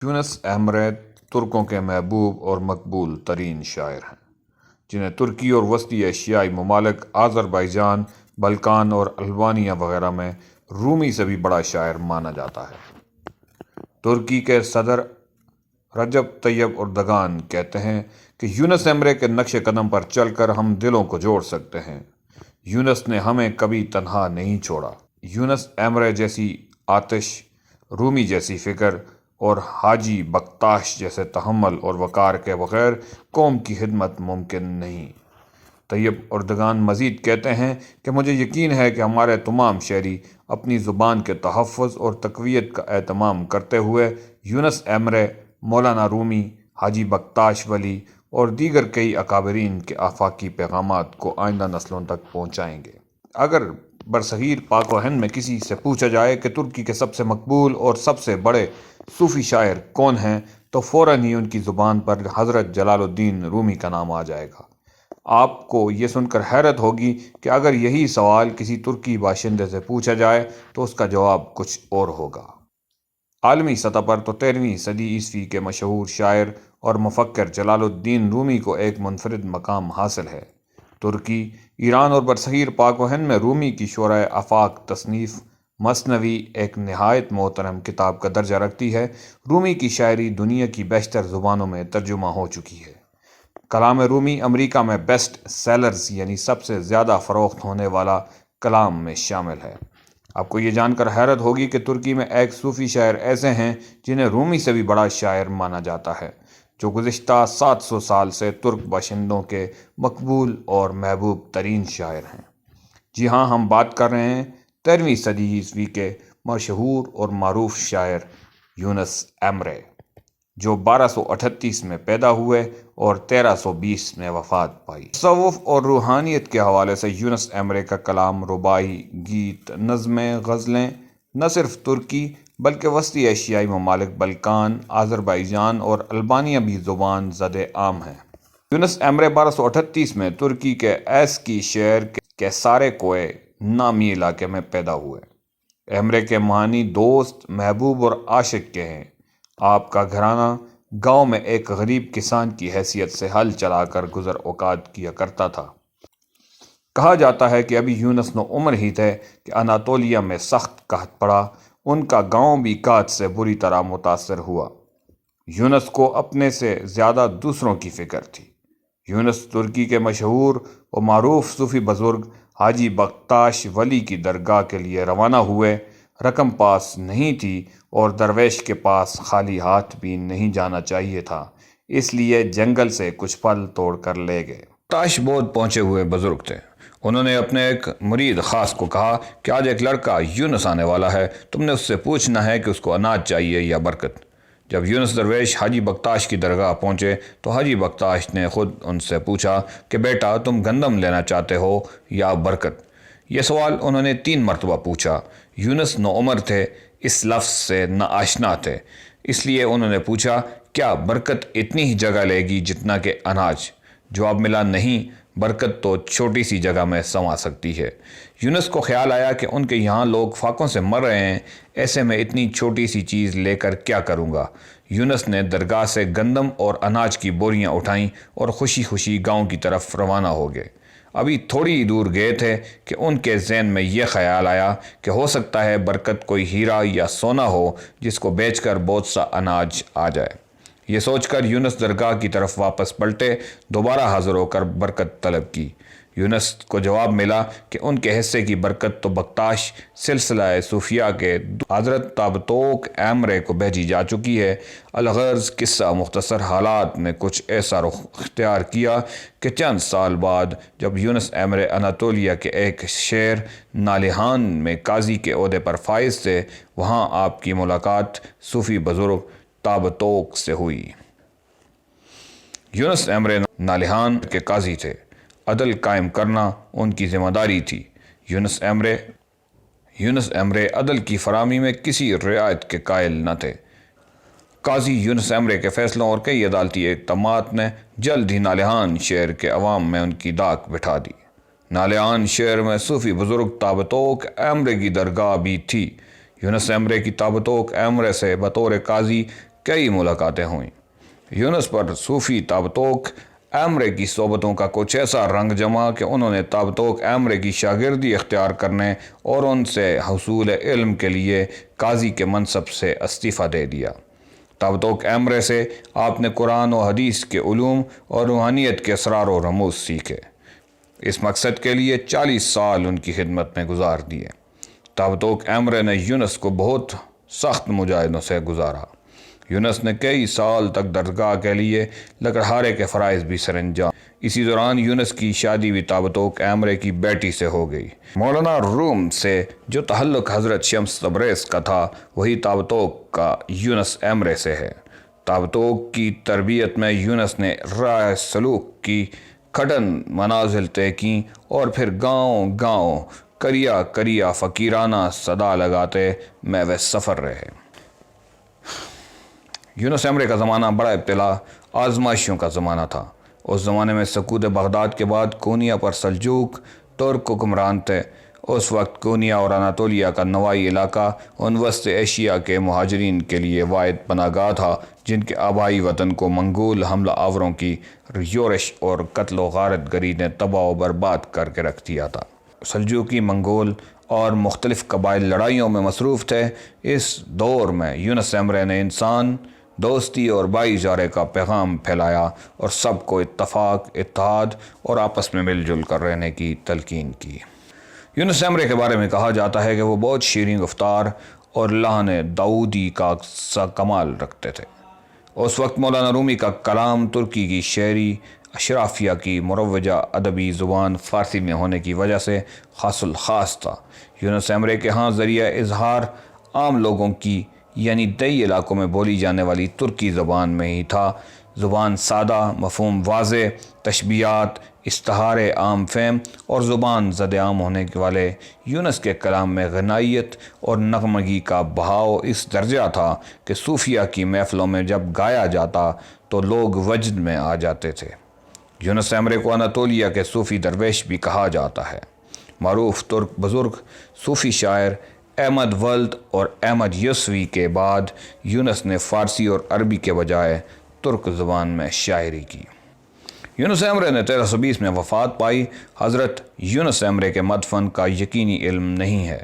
یونس Emre ترکوں کے محبوب اور مقبول ترین شاعر ہیں، جنہیں ترکی اور وسطی ایشیائی ممالک آذربائیجان، بلکان اور البانیہ وغیرہ میں رومی سے بھی بڑا شاعر مانا جاتا ہے۔ ترکی کے صدر رجب طیب اردگان کہتے ہیں کہ یونس ایمرے کے نقش قدم پر چل کر ہم دلوں کو جوڑ سکتے ہیں۔ یونس نے ہمیں کبھی تنہا نہیں چھوڑا۔ یونس ایمرے جیسی آتش، رومی جیسی فکر اور حاجی بکتاش جیسے تحمل اور وقار کے بغیر قوم کی خدمت ممکن نہیں۔ طیب اردگان مزید کہتے ہیں کہ مجھے یقین ہے کہ ہمارے تمام شہری اپنی زبان کے تحفظ اور تقویت کا اہتمام کرتے ہوئے یونس ایمرے، مولانا رومی، حاجی بکتاش ولی اور دیگر کئی اکابرین کے آفاقی پیغامات کو آئندہ نسلوں تک پہنچائیں گے۔ اگر برصغیر پاک و ہند میں کسی سے پوچھا جائے کہ ترکی کے سب سے مقبول اور سب سے بڑے صوفی شاعر کون ہیں تو فوراً ہی ان کی زبان پر حضرت جلال الدین رومی کا نام آ جائے گا۔ آپ کو یہ سن کر حیرت ہوگی کہ اگر یہی سوال کسی ترکی باشندے سے پوچھا جائے تو اس کا جواب کچھ اور ہوگا۔ عالمی سطح پر تو 13ویں صدی عیسوی کے مشہور شاعر اور مفکر جلال الدین رومی کو ایک منفرد مقام حاصل ہے۔ ترکی، ایران اور برصغیر پاک و ہند میں رومی کی شورۂ آفاق تصنیف مثنوی ایک نہایت محترم کتاب کا درجہ رکھتی ہے۔ رومی کی شاعری دنیا کی بیشتر زبانوں میں ترجمہ ہو چکی ہے۔ کلام رومی امریکہ میں بیسٹ سیلرز یعنی سب سے زیادہ فروخت ہونے والا کلام میں شامل ہے۔ آپ کو یہ جان کر حیرت ہوگی کہ ترکی میں ایک صوفی شاعر ایسے ہیں جنہیں رومی سے بھی بڑا شاعر مانا جاتا ہے، جو گزشتہ 700 سال سے ترک باشندوں کے مقبول اور محبوب ترین شاعر ہیں۔ جی ہاں، ہم بات کر رہے ہیں 13ویں صدی عیسوی کے مشہور اور معروف شاعر یونس ایمرے، جو 1238 میں پیدا ہوئے اور 1320 میں وفات پائی۔ تصوف اور روحانیت کے حوالے سے یونس ایمرے کا کلام، رباعی، گیت، نظمیں، غزلیں نہ صرف ترکی بلکہ وسطی ایشیائی ممالک بلکان، آذربائیجان اور البانیہ بھی زبان زد عام ہیں۔ یونس ایمرے 1238 میں ترکی کے ایسکی شہر کے سارے کوئے نامی علاقے میں پیدا ہوئے۔ ایمرے کے معنی دوست، محبوب اور عاشق کے ہیں۔ آپ کا گھرانہ گاؤں میں ایک غریب کسان کی حیثیت سے ہل چلا کر گزر اوقات کیا کرتا تھا۔ کہا جاتا ہے کہ ابھی یونس نوعمر ہی تھے کہ اناطولیہ میں سخت قحط پڑا۔ ان کا گاؤں بھی قحط سے بری طرح متاثر ہوا۔ یونس کو اپنے سے زیادہ دوسروں کی فکر تھی۔ یونس ترکی کے مشہور و معروف صوفی بزرگ حاجی بکتاش ولی کی درگاہ کے لیے روانہ ہوئے۔ رقم پاس نہیں تھی اور درویش کے پاس خالی ہاتھ بھی نہیں جانا چاہیے تھا، اس لیے جنگل سے کچھ پھل توڑ کر لے گئے۔ بکتاش بہت پہنچے ہوئے بزرگ تھے۔ انہوں نے اپنے ایک مرید خاص کو کہا کہ آج ایک لڑکا یونس آنے والا ہے، تم نے اس سے پوچھنا ہے کہ اس کو اناج چاہیے یا برکت۔ جب یونس درویش حاجی بکتاش کی درگاہ پہنچے تو حاجی بکتاش نے خود ان سے پوچھا کہ بیٹا، تم گندم لینا چاہتے ہو یا برکت؟ یہ سوال انہوں نے 3 مرتبہ پوچھا۔ یونس نوعمر تھے، اس لفظ سے ناآشنا تھے، اس لیے انہوں نے پوچھا کیا برکت اتنی ہی جگہ لے گی جتنا کہ اناج؟ جواب ملا نہیں، برکت تو چھوٹی سی جگہ میں سما سکتی ہے۔ یونس کو خیال آیا کہ ان کے یہاں لوگ فاقوں سے مر رہے ہیں، ایسے میں اتنی چھوٹی سی چیز لے کر کیا کروں گا؟ یونس نے درگاہ سے گندم اور اناج کی بوریاں اٹھائیں اور خوشی خوشی گاؤں کی طرف روانہ ہو گئے۔ ابھی تھوڑی ہی دور گئے تھے کہ ان کے ذہن میں یہ خیال آیا کہ ہو سکتا ہے برکت کوئی ہیرا یا سونا ہو جس کو بیچ کر بہت سا اناج آ جائے۔ یہ سوچ کر یونس درگاہ کی طرف واپس پلٹے، دوبارہ حاضر ہو کر برکت طلب کی۔ یونس کو جواب ملا کہ ان کے حصے کی برکت تو بکتاش سلسلہ صوفیہ کے حضرت تابتوک ایمرے کو بھیجی جا چکی ہے۔ الغرض قصہ مختصر، حالات نے کچھ ایسا رخ اختیار کیا کہ چند سال بعد جب یونس ایمرے اناطولیہ کے ایک شہر نالیہان میں قاضی کے عہدے پر فائز تھے، وہاں آپ کی ملاقات صوفی بزرگ تابتوک سے ہوئی۔ یونس ایمرے نالیہان کے قاضی تھے، عدل قائم کرنا ان کی ذمہ داری تھی۔ یونس ایمرے عدل کی فراہمی میں کسی رعایت کے قائل نہ تھے۔ قاضی یونس ایمرے کے فیصلوں اور کئی عدالتی اقدامات نے جلد ہی نالیہان شہر کے عوام میں ان کی دھاک بٹھا دی۔ نالیہان شہر میں صوفی بزرگ تابتوک ایمرے کی درگاہ بھی تھی۔ یونس ایمرے کی تابتوک ایمرے سے بطور قاضی کئی ملاقاتیں ہوئیں۔ یونس پر صوفی تابتوک ایمرے کی صحبتوں کا کچھ ایسا رنگ جما کہ انہوں نے تابتوک ایمرے کی شاگردی اختیار کرنے اور ان سے حصول علم کے لیے قاضی کے منصب سے استعفیٰ دے دیا۔ تابتوک ایمرے سے آپ نے قرآن و حدیث کے علوم اور روحانیت کے اسرار و رموز سیکھے۔ اس مقصد کے لیے 40 سال ان کی خدمت میں گزار دیے۔ تابتوک ایمرے نے یونس کو بہت سخت مجاہدوں سے گزارا۔ یونس نے کئی سال تک درگاہ کے لیے لکڑہارے کے فرائض بھی سر انجام۔ اسی دوران یونس کی شادی بھی تابتوک ایمرے کی بیٹی سے ہو گئی۔ مولانا روم سے جو تعلق حضرت شمس تبریز کا تھا وہی تابتوک کا یونس ایمرے سے ہے۔ تابتوک کی تربیت میں یونس نے راہ سلوک کی کھٹن منازل طے کیں اور پھر گاؤں گاؤں کریا کریا فقیرانہ صدا لگاتے محو سفر رہے۔ یونس ایمرے کا زمانہ بڑا ابتلا آزمائشوں کا زمانہ تھا۔ اس زمانے میں سقوط بغداد کے بعد کونیا پر سلجوق ترک حکمران تھے۔ اس وقت کونیا اور اناطولیہ کا نوائی علاقہ ان وسط ایشیا کے مہاجرین کے لیے واحد پناہ گاہ تھا جن کے آبائی وطن کو منگول حملہ آوروں کی یورش اور قتل و غارت گری نے تباہ و برباد کر کے رکھ دیا تھا۔ سلجوقی، منگول اور مختلف قبائل لڑائیوں میں مصروف تھے۔ اس دور میں یونس ایمرے نے انسان دوستی اور بھائی چارے کا پیغام پھیلایا اور سب کو اتفاق، اتحاد اور آپس میں مل جل کر رہنے کی تلقین کی۔ یونس ایمرے کے بارے میں کہا جاتا ہے کہ وہ بہت شیریں گفتار اور لحن داؤدی کا سا کمال رکھتے تھے۔ اس وقت مولانا رومی کا کلام ترکی کی شعری اشرافیہ کی مروجہ ادبی زبان فارسی میں ہونے کی وجہ سے خاص الخاص تھا۔ یونس ایمرے کے ہاں ذریعہ اظہار عام لوگوں کی یعنی دیہی علاقوں میں بولی جانے والی ترکی زبان میں ہی تھا۔ زبان سادہ، مفہوم واضح، تشبیہات، استعارے عام فہم اور زبان زد عام ہونے والے یونس کے کلام میں غنائیت اور نغمگی کا بہاؤ اس درجہ تھا کہ صوفیہ کی محفلوں میں جب گایا جاتا تو لوگ وجد میں آ جاتے تھے۔ یونس ایمرے کو اناطولیہ کے صوفی درویش بھی کہا جاتا ہے۔ معروف ترک بزرگ صوفی شاعر احمد ولد اور احمد یوسوی کے بعد یونس نے فارسی اور عربی کے بجائے ترک زبان میں شاعری کی۔ یونس ایمرے نے 1320 میں وفات پائی۔ حضرت یونس ایمرے کے مدفن کا یقینی علم نہیں ہے۔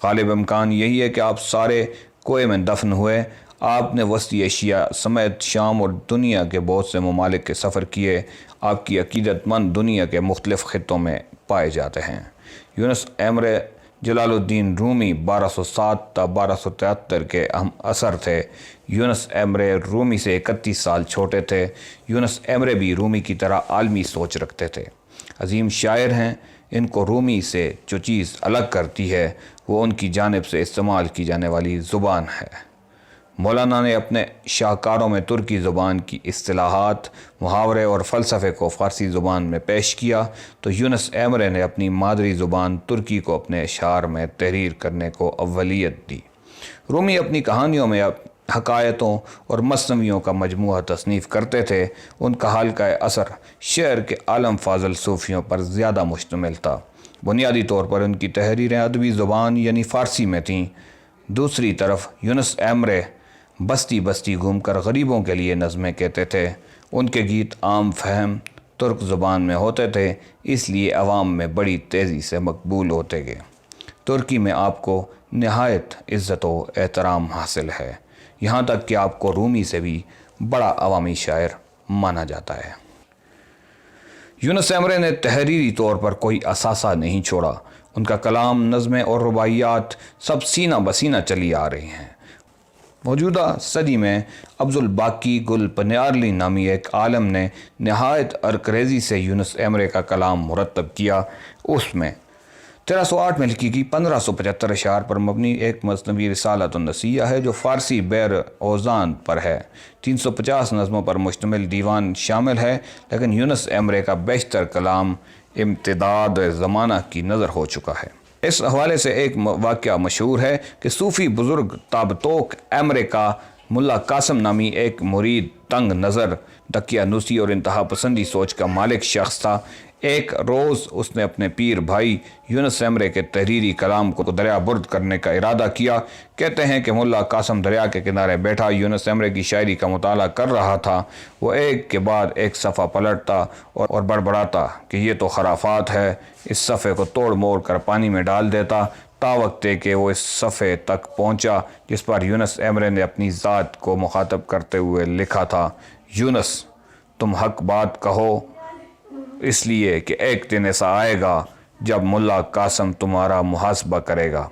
غالب امکان یہی ہے کہ آپ سارے کوئے میں دفن ہوئے۔ آپ نے وسطی ایشیا سمیت شام اور دنیا کے بہت سے ممالک کے سفر کیے۔ آپ کی عقیدت مند دنیا کے مختلف خطوں میں پائے جاتے ہیں۔ یونس ایمرے جلال الدین رومی 1207 تا 1273 کے اہم اثر تھے۔ یونس ایمرے رومی سے 31 سال چھوٹے تھے۔ یونس ایمرے بھی رومی کی طرح عالمی سوچ رکھتے تھے۔ عظیم شاعر ہیں۔ ان کو رومی سے جو چیز الگ کرتی ہے وہ ان کی جانب سے استعمال کی جانے والی زبان ہے۔ مولانا نے اپنے شاہکاروں میں ترکی زبان کی اصطلاحات، محاورے اور فلسفے کو فارسی زبان میں پیش کیا تو یونس ایمرے نے اپنی مادری زبان ترکی کو اپنے اشعار میں تحریر کرنے کو اولیت دی۔ رومی اپنی کہانیوں میں حکایتوں اور مثنویوں کا مجموعہ تصنیف کرتے تھے۔ ان کا حلقہ اثر شعر کے عالم فاضل صوفیوں پر زیادہ مشتمل تھا۔ بنیادی طور پر ان کی تحریریں ادبی زبان یعنی فارسی میں تھیں۔ دوسری طرف یونس ایمرے بستی بستی گھوم کر غریبوں کے لیے نظمیں کہتے تھے۔ ان کے گیت عام فہم ترک زبان میں ہوتے تھے، اس لیے عوام میں بڑی تیزی سے مقبول ہوتے گئے۔ ترکی میں آپ کو نہایت عزت و احترام حاصل ہے، یہاں تک کہ آپ کو رومی سے بھی بڑا عوامی شاعر مانا جاتا ہے۔ یونس ایمرے نے تحریری طور پر کوئی اثاثہ نہیں چھوڑا۔ ان کا کلام، نظمیں اور رباعیات سب سینہ بسینہ چلی آ رہی ہیں۔ موجودہ صدی میں عبد الباقی گل پنیارلی نامی ایک عالم نے نہایت عرقریزی سے یونس ایمرے کا کلام مرتب کیا۔ اس میں 1308 میں لکھی گئی 1575 اشعار پر مبنی ایک مثنوی رسالۃ النسیہ ہے جو فارسی بیر اوزان پر ہے۔ 350 نظموں پر مشتمل دیوان شامل ہے، لیکن یونس ایمرے کا بیشتر کلام امتداد زمانہ کی نظر ہو چکا ہے۔ اس حوالے سے ایک واقعہ مشہور ہے کہ صوفی بزرگ تابتوک ایمرے کا ملا قاسم نامی ایک مرید تنگ نظر، دقیانوسی اور انتہا پسندی سوچ کا مالک شخص تھا۔ ایک روز اس نے اپنے پیر بھائی یونس ایمرے کے تحریری کلام کو دریا برد کرنے کا ارادہ کیا۔ کہتے ہیں کہ ملا قاسم دریا کے کنارے بیٹھا یونس ایمرے کی شاعری کا مطالعہ کر رہا تھا۔ وہ ایک کے بعد ایک صفحہ پلٹتا اور بڑبڑاتا کہ یہ تو خرافات ہے، اس صفحے کو توڑ موڑ کر پانی میں ڈال دیتا، تا وقت کہ وہ اس صفحے تک پہنچا جس پر یونس ایمرے نے اپنی ذات کو مخاطب کرتے ہوئے لکھا تھا: یونس، تم حق بات کہو، اس لیے کہ ایک دن ایسا آئے گا جب ملا قاسم تمہارا محاسبہ کرے گا۔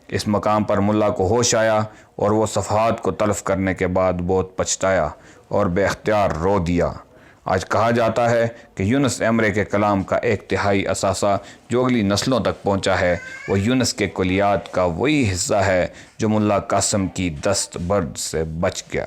اس مقام پر ملا کو ہوش آیا اور وہ صفحات کو تلف کرنے کے بعد بہت پچھتایا اور بے اختیار رو دیا۔ آج کہا جاتا ہے کہ یونس ایمرے کے کلام کا ایک تہائی اثاثہ جو اگلی نسلوں تک پہنچا ہے وہ یونس کے کلیات کا وہی حصہ ہے جو ملا قاسم کی دست برد سے بچ گیا۔